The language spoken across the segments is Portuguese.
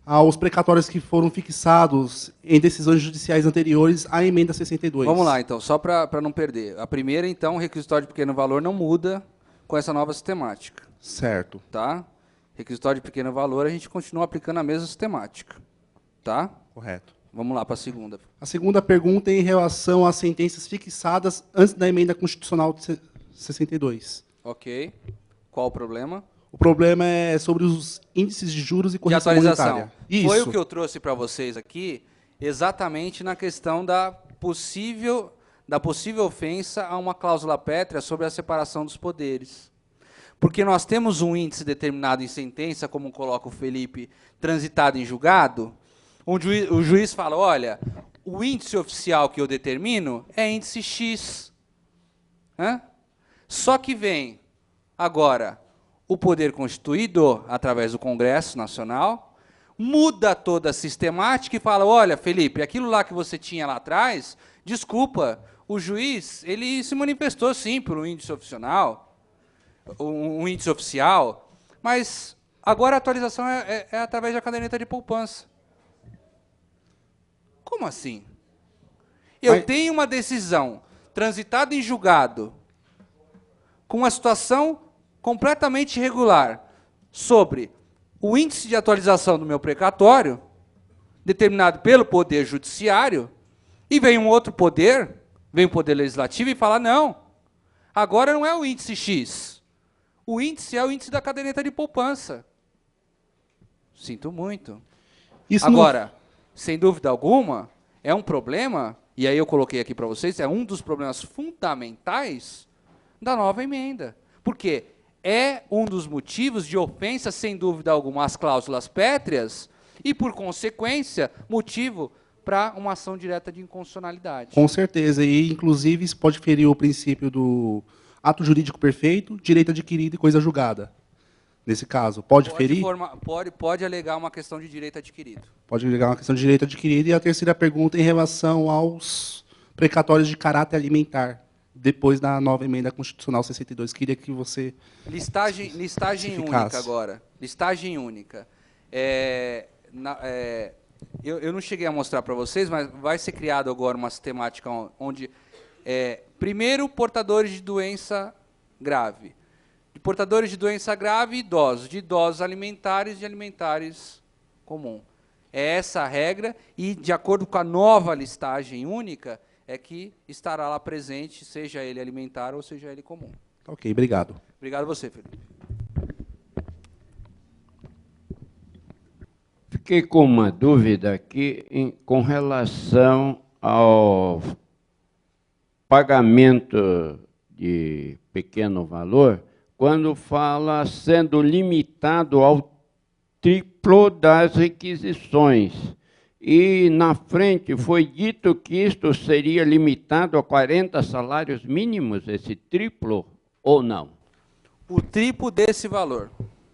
aos precatórios que foram fixados em decisões judiciais anteriores à emenda 62. Vamos lá, então, só para não perder. A primeira, então, o requisitório de pequeno valor não muda com essa nova sistemática. Certo. Tá? Requisitório de pequeno valor, a gente continua aplicando a mesma sistemática. Tá? Correto. Vamos lá para a segunda. A segunda pergunta é em relação às sentenças fixadas antes da emenda constitucional de 62. Ok. Qual o problema? O problema é sobre os índices de juros e De correção atualização. monetária. Isso. Foi o que eu trouxe para vocês aqui, exatamente na questão da possível ofensa a uma cláusula pétrea sobre a separação dos poderes. Porque nós temos um índice determinado em sentença, como coloca o Felipe, transitado em julgado, onde o juiz fala, olha, o índice oficial que eu determino é índice X. Hã? Só que vem, agora, o poder constituído, através do Congresso Nacional, muda toda a sistemática e fala, olha, Felipe, aquilo lá que você tinha lá atrás, desculpa, o juiz ele se manifestou, sim, por um índice oficial, mas agora a atualização é através da caderneta de poupança. Como assim? Eu tenho uma decisão transitada em julgado com uma situação completamente irregular sobre o índice de atualização do meu precatório, determinado pelo Poder Judiciário, e vem um outro poder, vem o Poder Legislativo e fala, não, agora não é o índice X, o índice é o índice da caderneta de poupança. Sinto muito. Isso agora, sem dúvida alguma, é um problema, e aí eu coloquei aqui para vocês, é um dos problemas fundamentais da nova emenda. Por quê? É um dos motivos de ofensa, sem dúvida alguma, às cláusulas pétreas e, por consequência, motivo para uma ação direta de inconstitucionalidade. Com certeza. E, inclusive, isso pode ferir o princípio do ato jurídico perfeito, direito adquirido e coisa julgada. Nesse caso, pode ferir? Pode alegar uma questão de direito adquirido. Pode alegar uma questão de direito adquirido. E a terceira pergunta em relação aos precatórios de caráter alimentar, depois da nova emenda constitucional 62. Queria que você... Listagem única agora. Listagem única. Eu não cheguei a mostrar para vocês, mas vai ser criado agora uma sistemática onde, primeiro, portadores de doença grave. De portadores de doença grave, idosos. De idosos alimentares, de alimentares comum. É essa a regra, e, de acordo com a nova listagem única, é que estará lá presente, seja ele alimentar ou seja ele comum. Ok, obrigado. Obrigado a você, Felipe. Fiquei com uma dúvida aqui com relação ao pagamento de pequeno valor, quando fala sendo limitado ao triplo das requisições. E, na frente, foi dito que isto seria limitado a 40 salários mínimos, esse triplo, ou não? O triplo desse valor.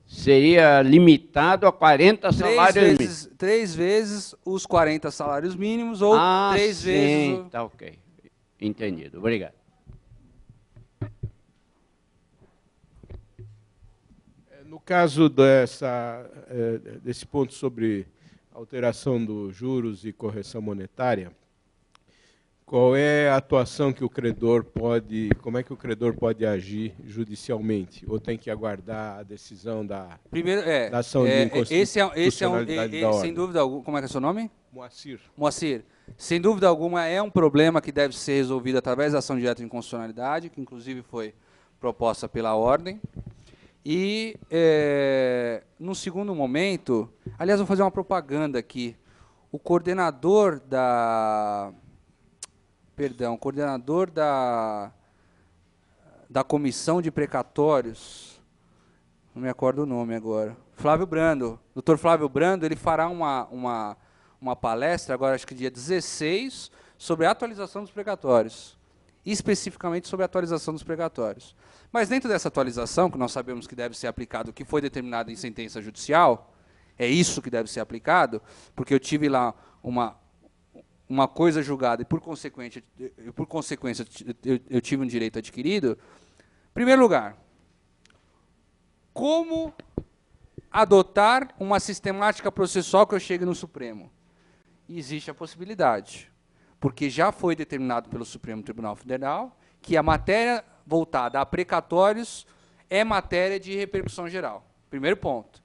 Seria limitado a 40 salários mínimos. 3 vezes os 40 salários mínimos, ou 3 vezes... Tá ok. Entendido. Obrigado. No caso desse ponto sobre alteração dos juros e correção monetária, qual é a atuação que o credor pode, como é que o credor pode agir judicialmente? Ou tem que aguardar a decisão da ação de inconstitucionalidade da ordem? Sem dúvida alguma, como é que é o seu nome? Moacir. Moacir, sem dúvida alguma é um problema que deve ser resolvido através da ação direta de inconstitucionalidade, que inclusive foi proposta pela ordem. E, num segundo momento, aliás, vou fazer uma propaganda aqui. O coordenador da comissão de precatórios, não me acordo o nome agora, Flávio Brando, Dr. Flávio Brando, ele fará uma palestra, agora acho que dia 16, sobre a atualização dos precatórios, especificamente sobre a atualização dos precatórios. Mas dentro dessa atualização, que nós sabemos que deve ser aplicado o que foi determinado em sentença judicial, é isso que deve ser aplicado, porque eu tive lá uma coisa julgada e, por consequência eu tive um direito adquirido. Em primeiro lugar, como adotar uma sistemática processual que eu chegue no Supremo. E existe a possibilidade, porque já foi determinado pelo Supremo Tribunal Federal que a matéria voltada a precatórios é matéria de repercussão geral. Primeiro ponto.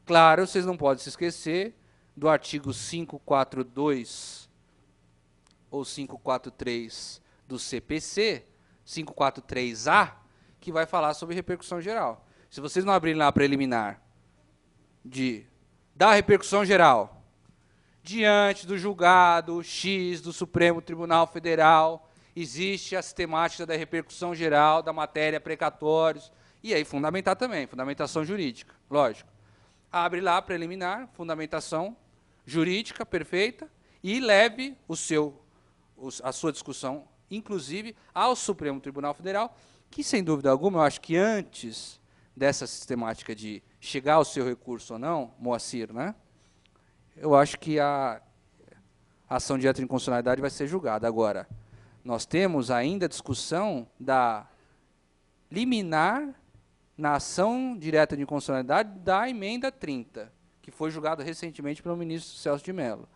Claro, vocês não podem se esquecer do artigo 542 ou 543 do CPC, 543A, que vai falar sobre repercussão geral. Se vocês não abrirem lá a preliminar da repercussão geral, diante do julgado X do Supremo Tribunal Federal, existe a sistemática da repercussão geral da matéria precatórios, e aí fundamentar também, fundamentação jurídica, lógico. Abre lá a preliminar, fundamentação jurídica perfeita, e leve a sua discussão, inclusive, ao Supremo Tribunal Federal, que, sem dúvida alguma, eu acho que antes dessa sistemática de chegar ao seu recurso ou não, Moacir, né? Eu acho que a ação direta de inconstitucionalidade vai ser julgada. Agora, nós temos ainda a discussão da liminar na ação direta de inconstitucionalidade da emenda 30, que foi julgada recentemente pelo ministro Celso de Mello.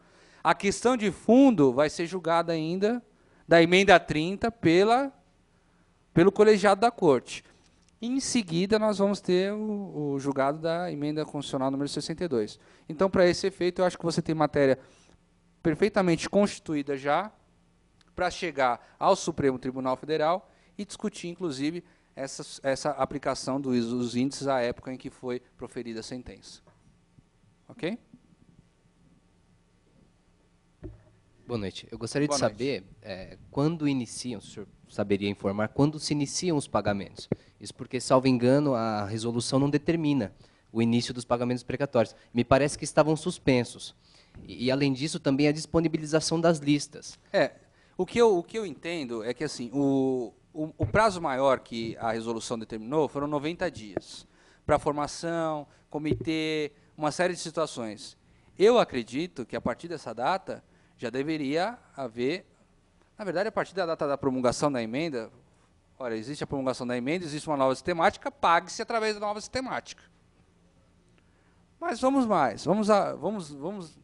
A questão de fundo vai ser julgada ainda da emenda 30 pelo colegiado da Corte. Em seguida, nós vamos ter o julgado da emenda constitucional número 62. Então, para esse efeito, eu acho que você tem matéria perfeitamente constituída já para chegar ao Supremo Tribunal Federal e discutir, inclusive, essa aplicação dos índices à época em que foi proferida a sentença. Ok? Boa noite. Eu gostaria de saber quando iniciam, se o senhor saberia informar, quando se iniciam os pagamentos. Isso porque, salvo engano, a resolução não determina o início dos pagamentos precatórios. Me parece que estavam suspensos. E além disso, também a disponibilização das listas. O que eu entendo é que assim, o prazo maior que a resolução determinou foram 90 dias para formação, comitê, uma série de situações. Eu acredito que, a partir dessa data, já deveria haver, na verdade, a partir da data da promulgação da emenda, olha, existe a promulgação da emenda, existe uma nova sistemática, pague-se através da nova sistemática. Mas vamos mais, vamos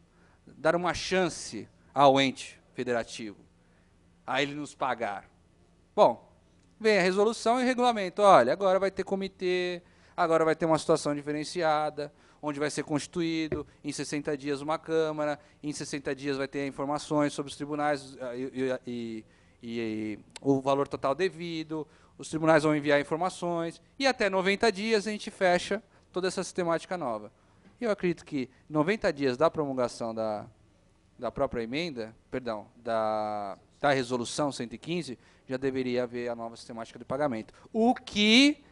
dar uma chance ao ente federativo, a ele nos pagar. Bom, vem a resolução e regulamento, olha, agora vai ter comitê, agora vai ter uma situação diferenciada, onde vai ser constituído, em 60 dias uma Câmara, em 60 dias vai ter informações sobre os tribunais e o valor total devido, os tribunais vão enviar informações, e até 90 dias a gente fecha toda essa sistemática nova. Eu acredito que 90 dias da promulgação da própria emenda, perdão, da resolução 115, já deveria haver a nova sistemática de pagamento. O que,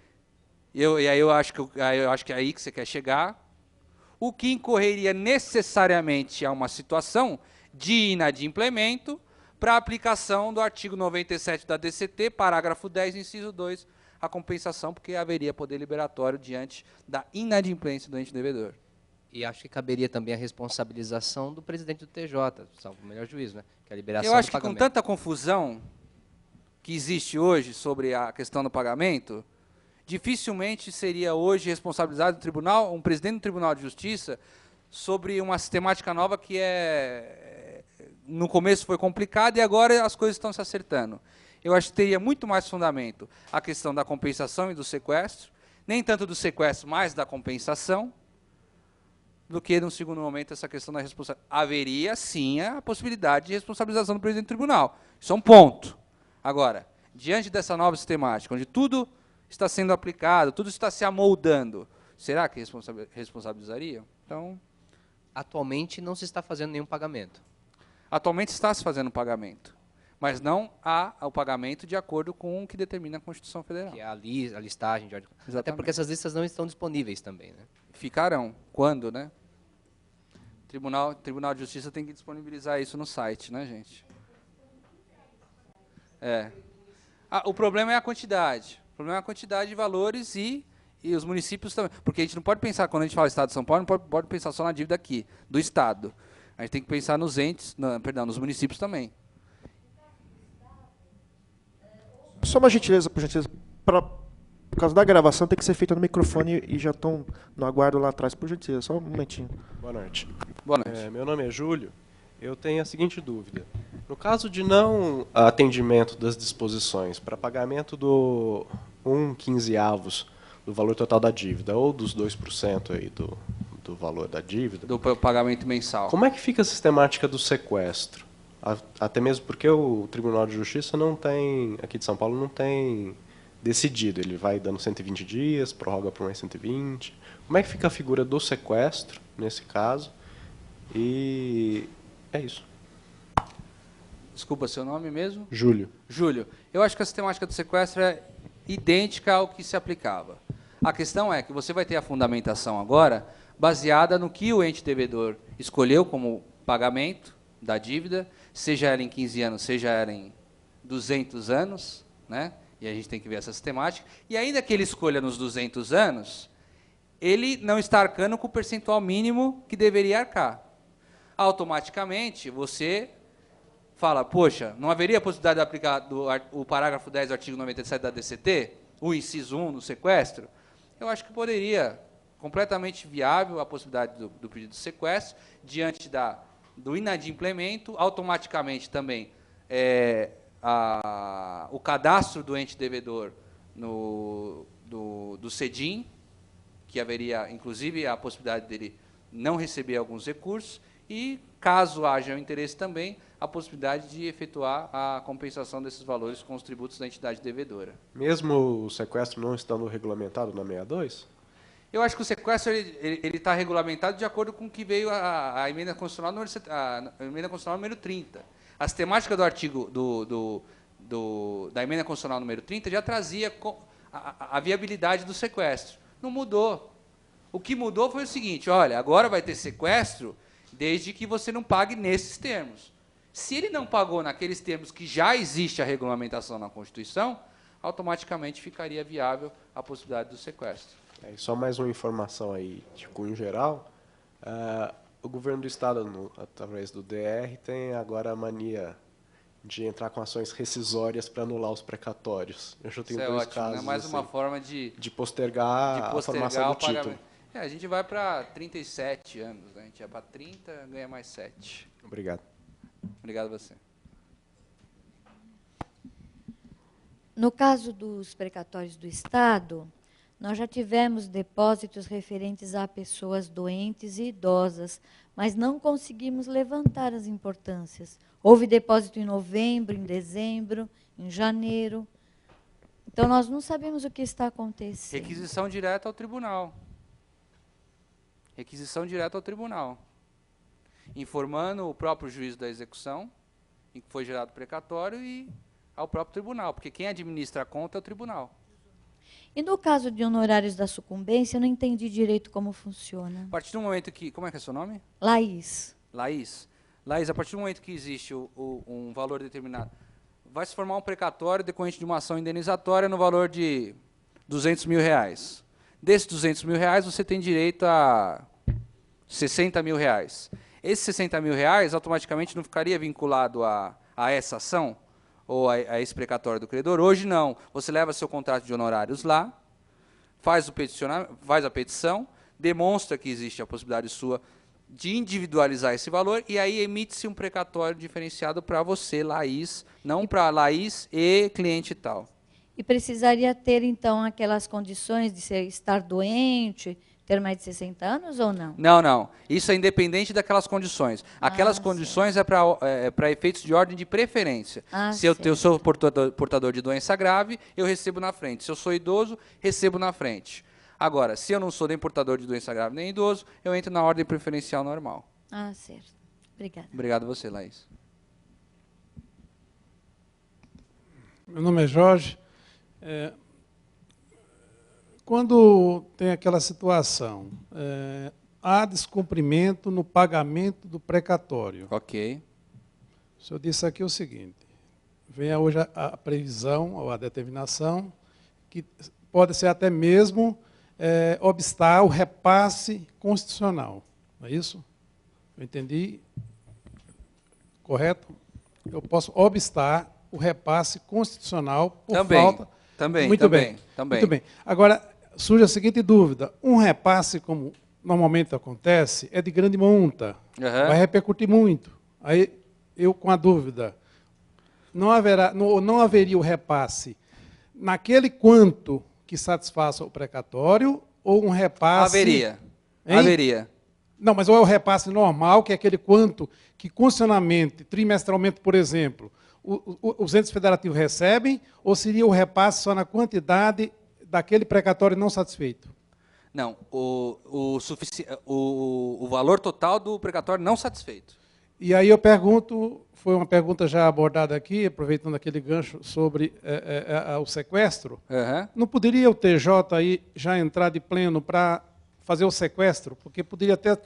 e aí eu acho que é aí que você quer chegar, o que incorreria necessariamente a uma situação de inadimplemento para a aplicação do artigo 97 da DCT, parágrafo 10, inciso 2, a compensação, porque haveria poder liberatório diante da inadimplência do ente devedor. E acho que caberia também a responsabilização do presidente do TJ, salvo o melhor juízo, né? Que é a liberação Eu acho do que pagamento. com tanta confusão que existe hoje sobre a questão do pagamento, dificilmente seria hoje responsabilizado um presidente do Tribunal de Justiça sobre uma sistemática nova que no começo foi complicada e agora as coisas estão se acertando. Eu acho que teria muito mais fundamento a questão da compensação e do sequestro, nem tanto do sequestro, mas da compensação, do que, num segundo momento, essa questão da responsabilidade. Haveria, sim, a possibilidade de responsabilização do presidente do tribunal. Isso é um ponto. Agora, diante dessa nova sistemática, onde tudo está sendo aplicado, tudo está se amoldando, será que responsabilizaria? Então, Atualmente não se está fazendo nenhum pagamento. atualmente está se fazendo pagamento, mas não há o pagamento de acordo com o que determina a Constituição Federal. Que é a listagem de ordem. Até Exatamente. porque essas listas não estão disponíveis também, né? Ficarão. Quando, né? O Tribunal de Justiça tem que disponibilizar isso no site, né, gente? O problema é a quantidade. O problema é a quantidade de valores e os municípios também. Porque a gente não pode pensar, quando a gente fala Estado de São Paulo, não pode pensar só na dívida aqui, do Estado. A gente tem que pensar nos nos municípios também. Só uma gentileza, por gentileza, para Por causa da gravação, tem que ser feita no microfone e já estão no aguardo lá atrás, por gentileza. Só um momentinho. Boa noite. Boa noite. Meu nome é Júlio. Eu tenho a seguinte dúvida. No caso de não atendimento das disposições para pagamento do 1/15 do valor total da dívida ou dos 2% aí do valor da dívida, Do pagamento mensal. como é que fica a sistemática do sequestro? Até mesmo porque o Tribunal de Justiça não tem, aqui de São Paulo, não tem decidido. Ele vai dando 120 dias, prorroga por mais 120. Como é que fica a figura do sequestro, nesse caso? E é isso. Desculpa, seu nome mesmo? Júlio. Júlio, eu acho que a sistemática do sequestro é idêntica ao que se aplicava. A questão é que você vai ter a fundamentação agora baseada no que o ente devedor escolheu como pagamento da dívida, seja ela em 15 anos, seja ela em 200 anos, né? E a gente tem que ver essa sistemática. E ainda que ele escolha nos 200 anos, ele não está arcando com o percentual mínimo que deveria arcar. Automaticamente, você fala, poxa, não haveria possibilidade de aplicar o parágrafo 10 do artigo 97 da DCT, o inciso 1 no sequestro? Eu acho que poderia, completamente viável a possibilidade do pedido de sequestro, diante do inadimplemento, automaticamente também o cadastro do ente devedor do CEDIM, que haveria, inclusive, a possibilidade dele não receber alguns recursos, e, caso haja o interesse também, a possibilidade de efetuar a compensação desses valores com os tributos da entidade devedora. Mesmo o sequestro não estando regulamentado na 62? Eu acho que o sequestro ele está regulamentado de acordo com o que veio a emenda constitucional número 30. A sistemática do artigo da emenda constitucional número 30 já trazia a viabilidade do sequestro. Não mudou. O que mudou foi o seguinte, olha, agora vai ter sequestro desde que você não pague nesses termos. Se ele não pagou naqueles termos que já existe a regulamentação na Constituição, automaticamente ficaria viável a possibilidade do sequestro. E só mais uma informação aí de cunho geral. O governo do Estado, através do DR, tem agora a mania de entrar com ações rescisórias para anular os precatórios. Eu já tenho Isso é dois ótimo, casos. né? Mais uma assim, forma de postergar a formação o do título. pagamento. A gente vai para 37 anos, né? A gente vai para 30, ganha mais 7. Obrigado. Obrigado a você. No caso dos precatórios do Estado, nós já tivemos depósitos referentes a pessoas doentes e idosas, mas não conseguimos levantar as importâncias. Houve depósito em novembro, em dezembro, em janeiro. Então, nós não sabemos o que está acontecendo. Requisição direta ao tribunal. Requisição direta ao tribunal. Informando o próprio juiz da execução, em que foi gerado precatório, e ao próprio tribunal, porque quem administra a conta é o tribunal. E no caso de honorários da sucumbência, eu não entendi direito como funciona. A partir do momento que... Como é que é seu nome? Laís. Laís. Laís, a partir do momento que existe um valor determinado, vai se formar um precatório decorrente de uma ação indenizatória no valor de R$200 mil. Desses R$200 mil, você tem direito a R$60 mil. Esses R$60 mil automaticamente não ficaria vinculado a essa ação ou a esse precatório do credor? Hoje não. Você leva seu contrato de honorários lá, faz a petição, demonstra que existe a possibilidade sua de individualizar esse valor, e aí emite-se um precatório diferenciado para você, Laís, não para Laís e cliente tal. E precisaria ter, então, aquelas condições de estar doente, ter mais de 60 anos ou não? Não, não. Isso é independente daquelas condições. Aquelas condições é para efeitos de ordem de preferência. Se eu sou portador de doença grave, eu recebo na frente. Se eu sou idoso, recebo na frente. Agora, se eu não sou nem portador de doença grave nem idoso, eu entro na ordem preferencial normal. Ah, certo. Obrigada. Obrigado a você, Laís. Meu nome é Jorge. Quando tem aquela situação, há descumprimento no pagamento do precatório. Ok. O senhor disse aqui o seguinte, vem hoje a previsão, ou a determinação, que pode ser até mesmo obstar o repasse constitucional. Não é isso? Eu entendi correto? Eu posso obstar o repasse constitucional por Também. falta Também, Muito também, bem. também. Muito bem. Agora, surge a seguinte dúvida. Um repasse, como normalmente acontece, é de grande monta. Aham. Vai repercutir muito. Aí, eu com a dúvida, não haveria o repasse naquele quanto que satisfaça o precatório ou um repasse... Haveria. Hein? Haveria. Não, mas ou é o repasse normal, que é aquele quanto que constitucionalmente, trimestralmente, por exemplo, os entes federativos recebem, ou seria o repasse só na quantidade daquele precatório não satisfeito? Não, o valor total do precatório não satisfeito. E aí eu pergunto, foi uma pergunta já abordada aqui, aproveitando aquele gancho sobre o sequestro, Aham. não poderia o TJ aí já entrar de pleno para fazer o sequestro? Porque poderia até...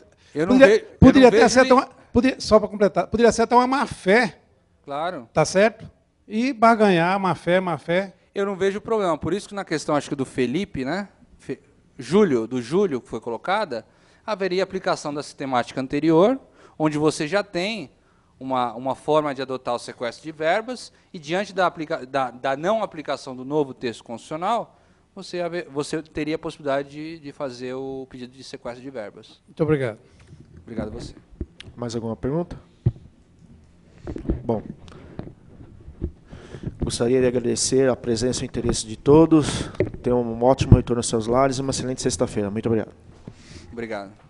Só para completar, poderia ser até uma má-fé, Claro. tá certo? E barganhar, má-fé. Eu não vejo problema. Por isso que na questão, acho que do Felipe, né? Júlio que foi colocada, haveria aplicação da sistemática anterior, onde você já tem uma forma de adotar o sequestro de verbas, e diante da não aplicação do novo texto constitucional, você teria a possibilidade de fazer o pedido de sequestro de verbas. Muito obrigado. Obrigado a você. Mais alguma pergunta? Bom, gostaria de agradecer a presença e o interesse de todos. Tenham um ótimo retorno aos seus lares e uma excelente sexta-feira. Muito obrigado. Obrigado.